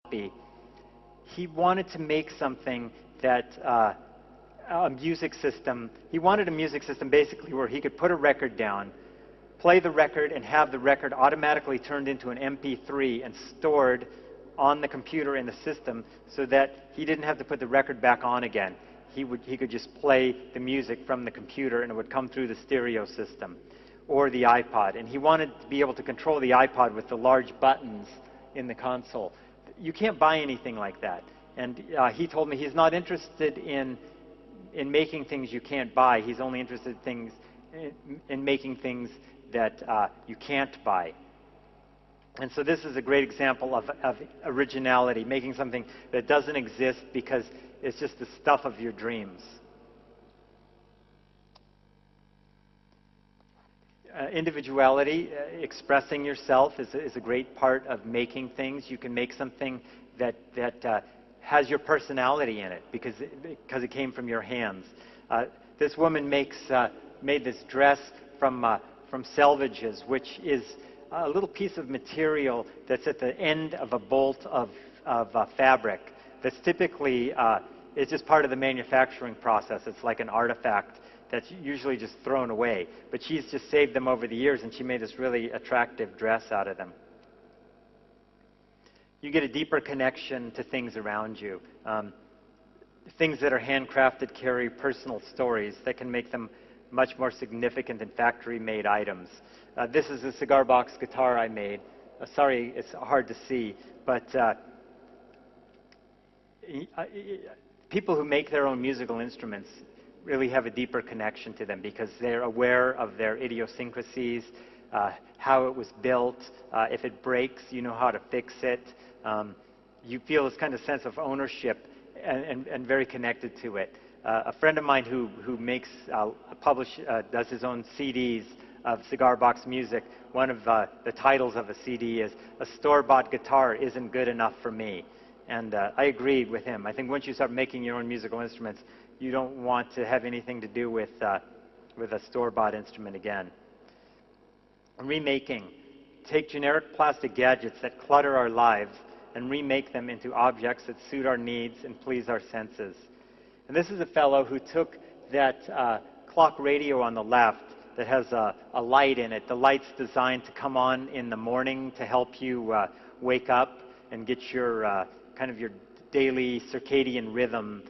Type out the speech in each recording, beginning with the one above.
copy. He wanted to make something that, a music system, he wanted a music system basically where he could put a record down, play the record, and have the record automatically turned into an MP3 and stored on the computer in the system so that he didn't have to put the record back on again. He could just play the music from the computer and it would come through the stereo system or the iPod. And he wanted to be able to control the iPod with the large buttons in the console. You can't buy anything like that. And he told me he's not interested in making things you can't buy. He's only interested in making things that you can't buy. And so this is a great example of originality, making something that doesn't exist because it's just the stuff of your dreams. Individuality, expressing yourself is a great part of making things. You can make something that has your personality in it because it came from your hands. This woman made this dress from selvages, which is a little piece of material that's at the end of a bolt of fabric that's typically it's just part of the manufacturing process. It's like an artifact that's usually just thrown away. But she's just saved them over the years, and she made this really attractive dress out of them. You get a deeper connection to things around you. Things that are handcrafted carry personal stories that can make them much more significant than factory-made items. This is a cigar box guitar I made. Sorry, it's hard to see, but people who make their own musical instruments really have a deeper connection to them because they're aware of their idiosyncrasies, how it was built. If it breaks, you know how to fix it. You feel this kind of sense of ownership and very connected to it. A friend of mine who does his own CDs of cigar box music, one of the titles of a CD is "A Store-Bought Guitar Isn't Good Enough for Me." And I agree with him. I think once you start making your own musical instruments, you don't want to have anything to do with a store-bought instrument again. Remaking. Take generic plastic gadgets that clutter our lives and remake them into objects that suit our needs and please our senses. And this is a fellow who took that clock radio on the left that has a light in it. The light's designed to come on in the morning to help you wake up and get your kind of your daily circadian rhythm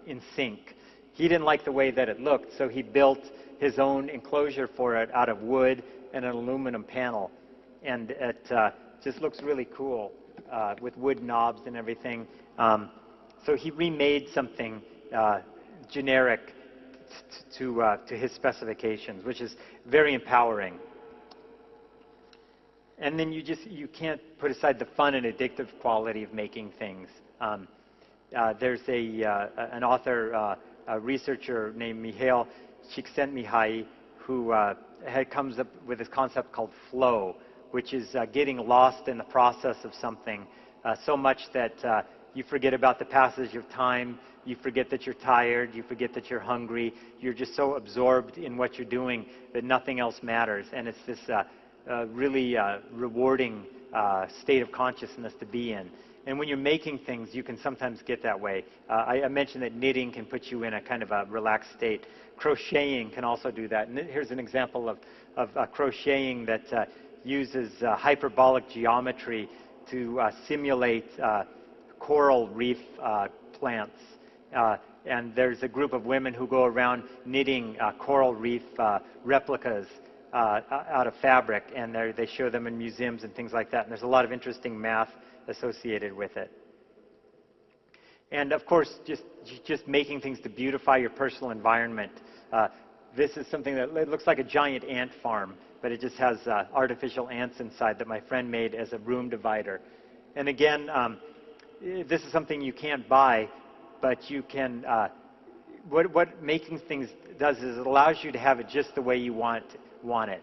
in sync. He didn't like the way that it looked, so he built his own enclosure for it out of wood and an aluminum panel. And it just looks really cool with wood knobs and everything. So he remade something generic to his specifications, which is very empowering. And then you can't put aside the fun and addictive quality of making things. There's an author, a researcher named Mihail Csikszentmihalyi who comes up with this concept called flow, which is getting lost in the process of something so much that you forget about the passage of time, you forget that you're tired, you forget that you're hungry, you're just so absorbed in what you're doing that nothing else matters. And it's this really rewarding state of consciousness to be in. And when you're making things, you can sometimes get that way. I mentioned that knitting can put you in a kind of a relaxed state. Crocheting can also do that. And here's an example of crocheting that uses hyperbolic geometry to simulate coral reef plants. And there's a group of women who go around knitting coral reef replicas out of fabric, and they show them in museums and things like that. And there's a lot of interesting math associated with it. And of course, just making things to beautify your personal environment. This is something that looks like a giant ant farm, but it just has artificial ants inside that my friend made as a room divider. And again, this is something you can't buy, but you can. What making things does is it allows you to have it just the way you want it.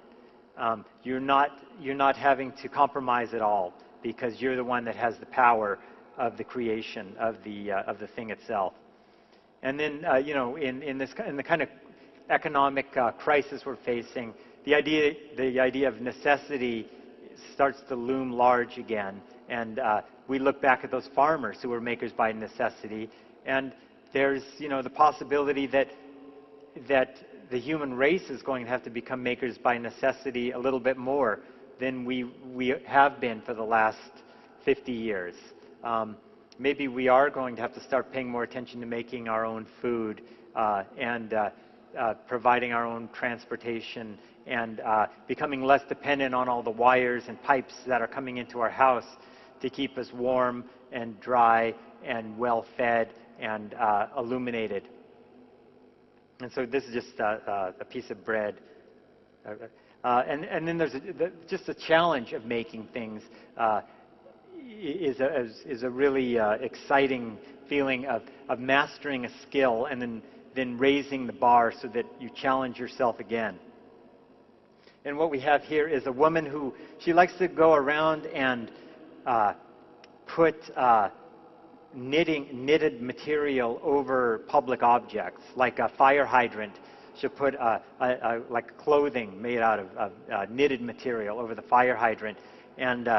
You're not having to compromise at all because you're the one that has the power of the creation of the thing itself. And then in the kind of economic crisis we're facing, the idea of necessity starts to loom large again. And we look back at those farmers who were makers by necessity, and there's, the possibility that the human race is going to have to become makers by necessity a little bit more than we have been for the last 50 years. Maybe we are going to have to start paying more attention to making our own food and providing our own transportation and becoming less dependent on all the wires and pipes that are coming into our house to keep us warm and dry and well-fed and illuminated. And so this is just a piece of bread. And then there's just the challenge of making things is a really exciting feeling of mastering a skill and then raising the bar so that you challenge yourself again. And what we have here is a woman who, she likes to go around and put knitted material over public objects, like a fire hydrant. She'll put like clothing made out of knitted material over the fire hydrant. And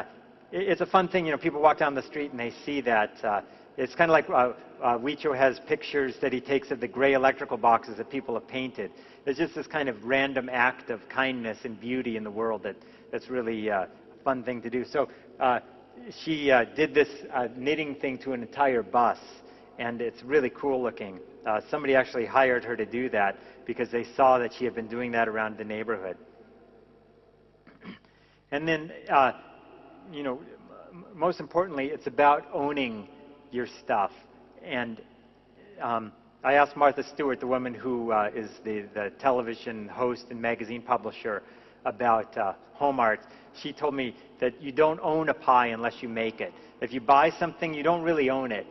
it's a fun thing, people walk down the street and they see that. It's kind of like Weicho has pictures that he takes of the gray electrical boxes that people have painted. It's just this kind of random act of kindness and beauty in the world that's really a fun thing to do. So she did this knitting thing to an entire bus, and it's really cool looking. Somebody actually hired her to do that because they saw that she had been doing that around the neighborhood. And then, most importantly, it's about owning your stuff. And I asked Martha Stewart, the woman who is the television host and magazine publisher, about home art. She told me that you don't own a pie unless you make it. If you buy something, you don't really own it.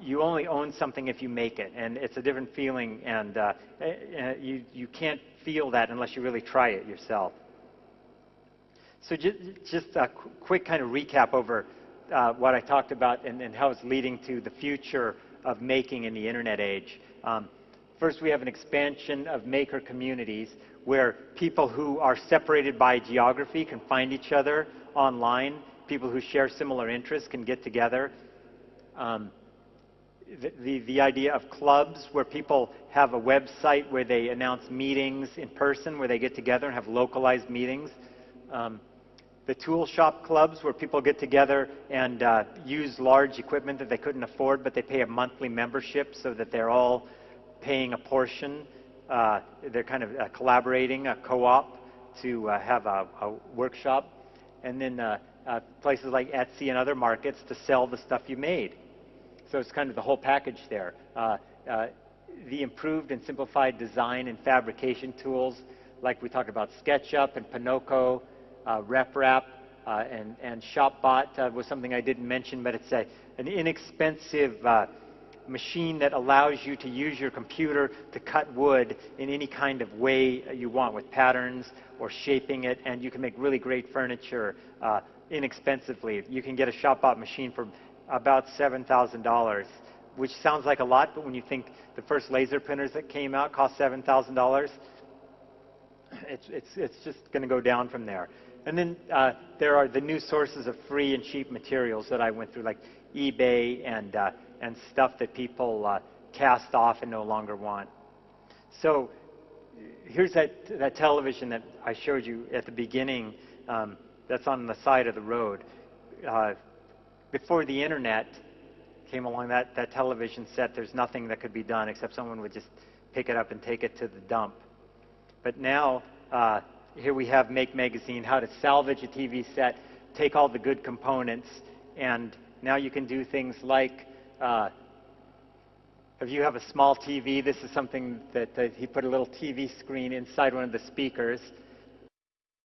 You only own something if you make it, and it's a different feeling, and you can't feel that unless you really try it yourself. So just a quick kind of recap over what I talked about and how it's leading to the future of making in the internet age. First, we have an expansion of maker communities where people who are separated by geography can find each other online. People who share similar interests can get together. The idea of clubs where people have a website where they announce meetings in person, where they get together and have localized meetings. The tool shop clubs where people get together and use large equipment that they couldn't afford, but they pay a monthly membership so that they're all paying a portion. They're kind of collaborating, a co-op, to have a workshop. And then places like Etsy and other markets to sell the stuff you made. So it's kind of the whole package there. The improved and simplified design and fabrication tools, like we talked about SketchUp and Pinocchio, RepRap, and ShopBot was something I didn't mention, but it's an inexpensive machine that allows you to use your computer to cut wood in any kind of way you want, with patterns or shaping it, and you can make really great furniture inexpensively. You can get a ShopBot machine for about $7,000, which sounds like a lot, but when you think the first laser printers that came out cost $7,000, it's just going to go down from there. And then there are the new sources of free and cheap materials that I went through, like eBay and stuff that people cast off and no longer want. So here's that television that I showed you at the beginning that's on the side of the road. Before the internet came along, that television set, there's nothing that could be done except someone would just pick it up and take it to the dump. But now, here we have Make Magazine, how to salvage a TV set, take all the good components, and now you can do things like, if you have a small TV, this is something that he put a little TV screen inside one of the speakers,